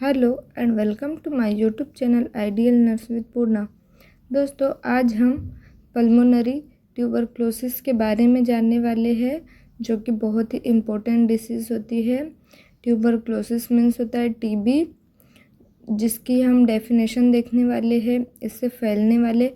Hello and welcome to my YouTube channel ideal nurse with Purna. दोस्तों, आज हम pulmonary tuberculosis के बारे में जानने वाले हैं, जो कि बहुत ही इम्पोर्टेंट डिसीज़ होती है। ट्यूबरक्लोसिस मीन्स होता है टीबी, जिसकी हम डेफिनेशन देखने वाले हैं। इससे फैलने वाले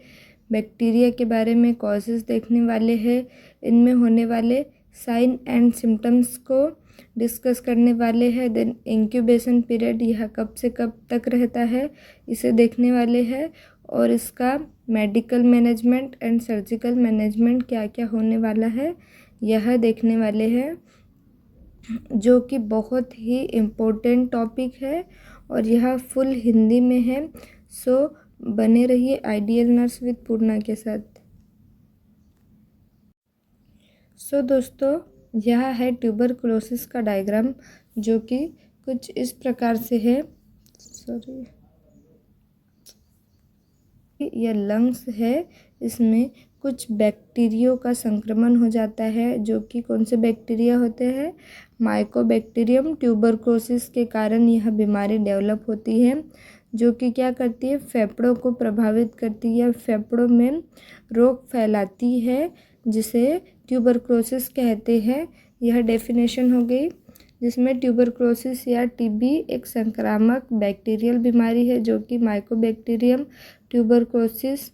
बैक्टीरिया के बारे में कॉजेज़ देखने वाले हैं। इनमें होने वाले साइन एंड सिम्टम्स को डिस्कस करने वाले हैं। देन इंक्यूबेशन पीरियड, यह कब से कब तक रहता है, इसे देखने वाले हैं। और इसका medical management and surgical management क्या क्या होने वाला है, यह देखने वाले हैं, जो कि बहुत ही इम्पोर्टेंट टॉपिक है और यह फुल हिंदी में है। सो बने रहिए आइडियल नर्स विद पूर्णा के साथ। सो दोस्तों, यह है ट्यूबरक्लोसिस का डायग्राम, जो कि कुछ इस प्रकार से है। यह लंग्स है, इसमें कुछ बैक्टीरियो का संक्रमण हो जाता है, जो कि कौन से बैक्टीरिया होते हैं, माइकोबैक्टीरियम। ट्यूबरक्लोसिस के कारण यह बीमारी डेवलप होती है, जो कि क्या करती है, फेफड़ों को प्रभावित करती है, फेफड़ों में रोग फैलाती है, जिसे ट्यूबरक्लोसिस कहते हैं। यह डेफिनेशन हो गई, जिसमें ट्यूबरक्लोसिस या टीबी एक संक्रामक बैक्टीरियल बीमारी है, जो कि माइकोबैक्टीरियम ट्यूबरक्लोसिस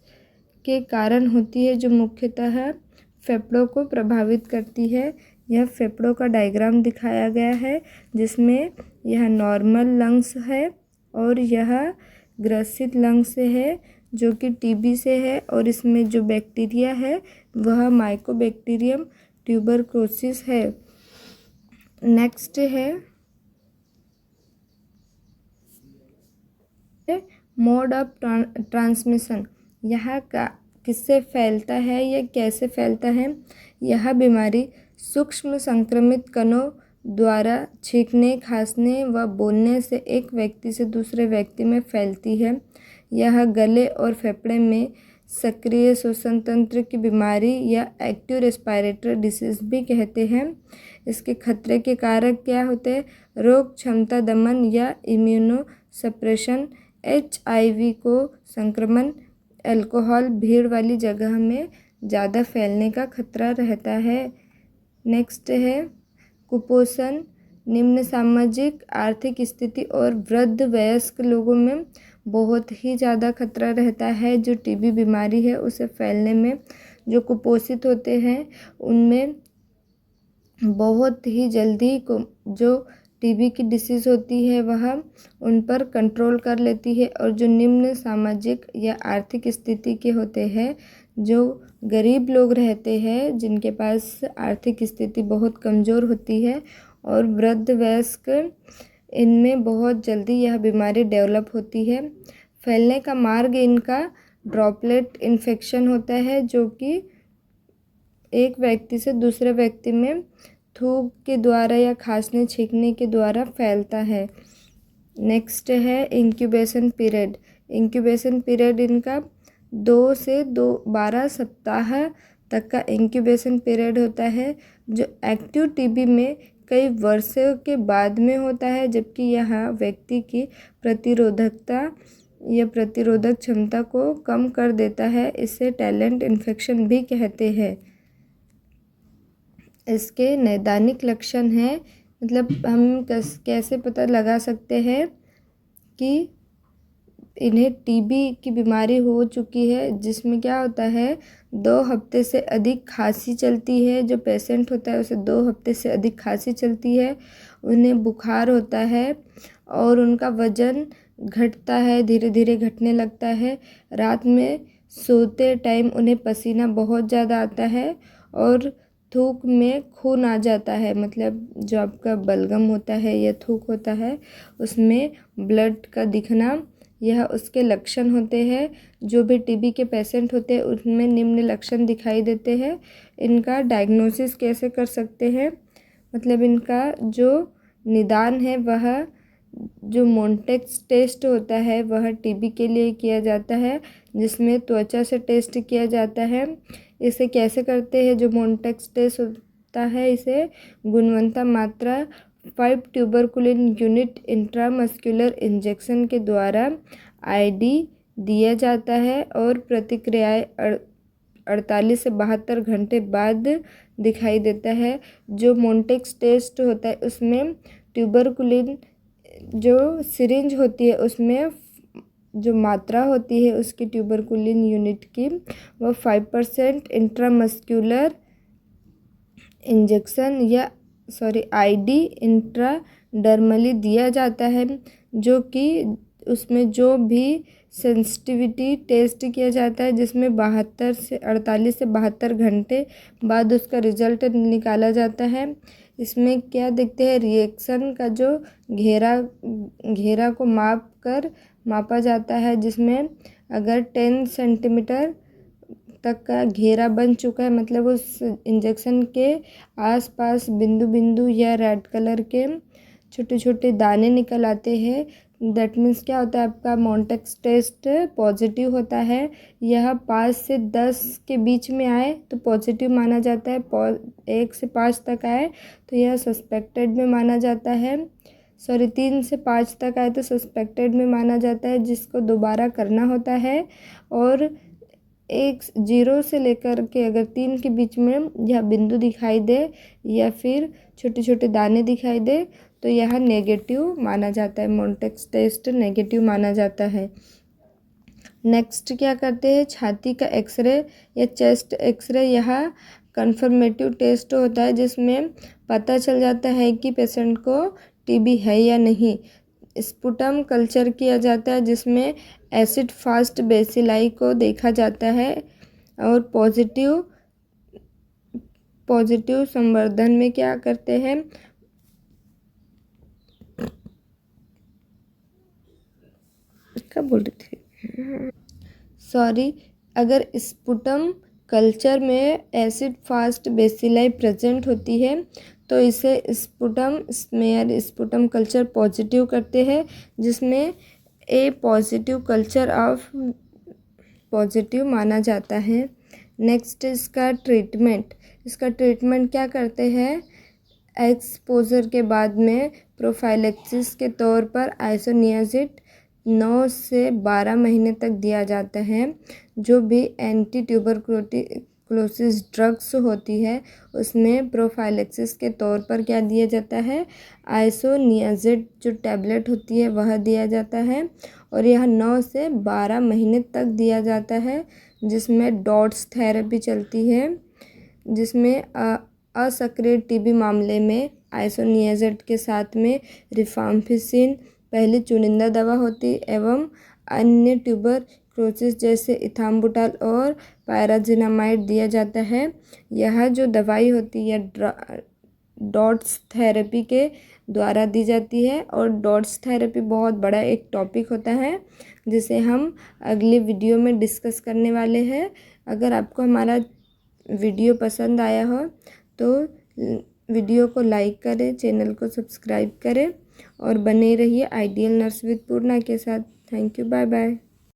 के कारण होती है, जो मुख्यतः फेफड़ों को प्रभावित करती है। यह फेफड़ों का डायग्राम दिखाया गया है, जिसमें यह नॉर्मल लंग्स है और यह ग्रसित लंग्स है, जो कि टीबी से है। और इसमें जो बैक्टीरिया है वह माइकोबैक्टीरियम ट्यूबरक्लोसिस है। नेक्स्ट है मोड ऑफ ट्रांसमिशन। यह किससे फैलता है या कैसे फैलता है। यह बीमारी सूक्ष्म संक्रमित कणों द्वारा छींकने, खांसने व बोलने से एक व्यक्ति से दूसरे व्यक्ति में फैलती है। यह गले और फेफड़े में सक्रिय श्वसन तंत्र की बीमारी या एक्टिव रेस्पिरेटरी डिसीज भी कहते हैं। इसके खतरे के कारक क्या होते हैं, रोग क्षमता दमन या इम्यूनो सप्रेशन, HIV को संक्रमण, अल्कोहल, भीड़ वाली जगह में ज़्यादा फैलने का खतरा रहता है। नेक्स्ट है कुपोषण, निम्न सामाजिक आर्थिक स्थिति और वृद्ध वयस्क लोगों में बहुत ही ज़्यादा खतरा रहता है। जो टीबी बीमारी है उसे फैलने में, जो कुपोषित होते हैं उनमें बहुत ही जल्दी जो टीबी की डिसीज़ होती है वह उन पर कंट्रोल कर लेती है। और जो निम्न सामाजिक या आर्थिक स्थिति के होते हैं, जो गरीब लोग रहते हैं, जिनके पास आर्थिक स्थिति बहुत कमज़ोर होती है, और वृद्ध वयस्क, इनमें बहुत जल्दी यह बीमारी डेवलप होती है। फैलने का मार्ग इनका ड्रॉपलेट इन्फेक्शन होता है, जो कि एक व्यक्ति से दूसरे व्यक्ति में थूक के द्वारा या खांसने छींकने के द्वारा फैलता है। नेक्स्ट है इंक्यूबेशन पीरियड। इंक्यूबेशन पीरियड इनका 2 से 12 सप्ताह तक का इंक्यूबेशन पीरियड होता है, जो एक्टिव टीबी में कई वर्षों के बाद में होता है, जबकि यह व्यक्ति की प्रतिरोधकता या प्रतिरोधक क्षमता को कम कर देता है। इसे टैलेंट इन्फेक्शन भी कहते हैं। इसके नैदानिक लक्षण हैं, मतलब हम कैसे पता लगा सकते हैं कि इन्हें टीबी की बीमारी हो चुकी है, जिसमें क्या होता है, 2 हफ्ते से अधिक खांसी चलती है। जो पेशेंट होता है उसे 2 हफ्ते से अधिक खांसी चलती है, उन्हें बुखार होता है और उनका वज़न घटता है, धीरे धीरे घटने लगता है। रात में सोते टाइम उन्हें पसीना बहुत ज़्यादा आता है और थूक में खून आ जाता है, मतलब जो आपका बलगम होता है या थूक होता है उसमें ब्लड का दिखना, यह उसके लक्षण होते हैं। जो भी टीबी के पेशेंट होते हैं उनमें निम्न लक्षण दिखाई देते हैं। इनका डायग्नोसिस कैसे कर सकते हैं, मतलब इनका जो निदान है वह जो मोन्टेक्स टेस्ट होता है वह टीबी के लिए किया जाता है, जिसमें त्वचा से टेस्ट किया जाता है। इसे कैसे करते हैं, जो मोन्टेक्स टेस्ट होता है इसे गुणवत्ता मात्रा 5 ट्यूबरकुलिन यूनिट इंट्रामस्कुलर इंजेक्शन के द्वारा आईडी दिया जाता है और प्रतिक्रियाएं 48 से 72 घंटे बाद दिखाई देता है। जो मोन्टेक्स टेस्ट होता है उसमें ट्यूबरकुलिन जो सिरिंज होती है उसमें जो मात्रा होती है उसकी ट्यूबरकुलिन यूनिट की वो 5% इंट्रामस्कुलर इंजेक्शन या आईडी इंट्राडर्मली दिया जाता है, जो कि उसमें जो भी सेंसिटिविटी टेस्ट किया जाता है जिसमें 48 से 72 घंटे बाद उसका रिजल्ट निकाला जाता है। इसमें क्या देखते हैं, रिएक्शन का जो घेरा को मापा जाता है, जिसमें अगर 10 सेंटीमीटर तक का घेरा बन चुका है मतलब उस इंजेक्शन के आसपास बिंदु बिंदु या रेड कलर के छोटे छोटे दाने निकल आते हैं, दैट मीन्स क्या होता है, आपका मोन्टेक्स टेस्ट पॉजिटिव होता है। यह 5 से 10 के बीच में आए तो पॉजिटिव माना जाता है, 1 से 5 तक आए तो यह सस्पेक्टेड में माना जाता है, 3 से 5 तक आए तो सस्पेक्टेड में माना जाता है, जिसको दोबारा करना होता है। और 0 से लेकर के अगर 3 के बीच में यह बिंदु दिखाई दे या फिर छोटे छोटे दाने दिखाई दे तो यह नेगेटिव माना जाता है, मोन्टेक्स टेस्ट नेगेटिव माना जाता है। नेक्स्ट क्या करते हैं, छाती का एक्सरे या चेस्ट एक्सरे। यह कन्फर्मेटिव टेस्ट होता है जिसमें पता चल जाता है कि पेशेंट को टीबी है या नहीं। स्पुटम कल्चर किया जाता है जिसमें एसिड फास्ट बेसिलाई को देखा जाता है और पॉजिटिव संवर्धन में क्या करते हैं, क्या बोल रही थी अगर स्पुटम कल्चर में एसिड फास्ट बेसिलाई प्रेजेंट होती है तो इसे sputum smear sputum culture positive करते हैं, जिसमें ए पॉजिटिव कल्चर ऑफ पॉजिटिव माना जाता है। नेक्स्ट इसका ट्रीटमेंट क्या करते हैं, एक्सपोजर के बाद में प्रोफाइलेक्सिस के तौर पर आइसोनियाजिड 9 से 12 महीने तक दिया जाता है। जो भी एंटी ट्यूबरकुलोसिस ड्रग्स होती है उसमें प्रोफाइलेक्सिस के तौर पर क्या दिया जाता है, आइसोनियाजिड जो टैबलेट होती है वह दिया जाता है और यह 9 से 12 महीने तक दिया जाता है, जिसमें डॉट्स थेरेपी चलती है, जिसमें असक्रिय टीबी मामले में आइसोनियाजिड के साथ में रिफाम्पिसिन पहली चुनिंदा दवा होती एवं अन्य ट्यूबरक्लोसिस जैसे इथाम्बुटाल और पायराजिनामाइड दिया जाता है। यह जो दवाई होती है डॉट्स थेरेपी के द्वारा दी जाती है और डॉट्स थेरेपी बहुत बड़ा एक टॉपिक होता है जिसे हम अगले वीडियो में डिस्कस करने वाले हैं। अगर आपको हमारा वीडियो पसंद आया हो तो वीडियो को लाइक करें, चैनल को सब्सक्राइब करें और बने रहिए आइडियल नर्स विद पूर्णा के साथ। Thank you, bye bye.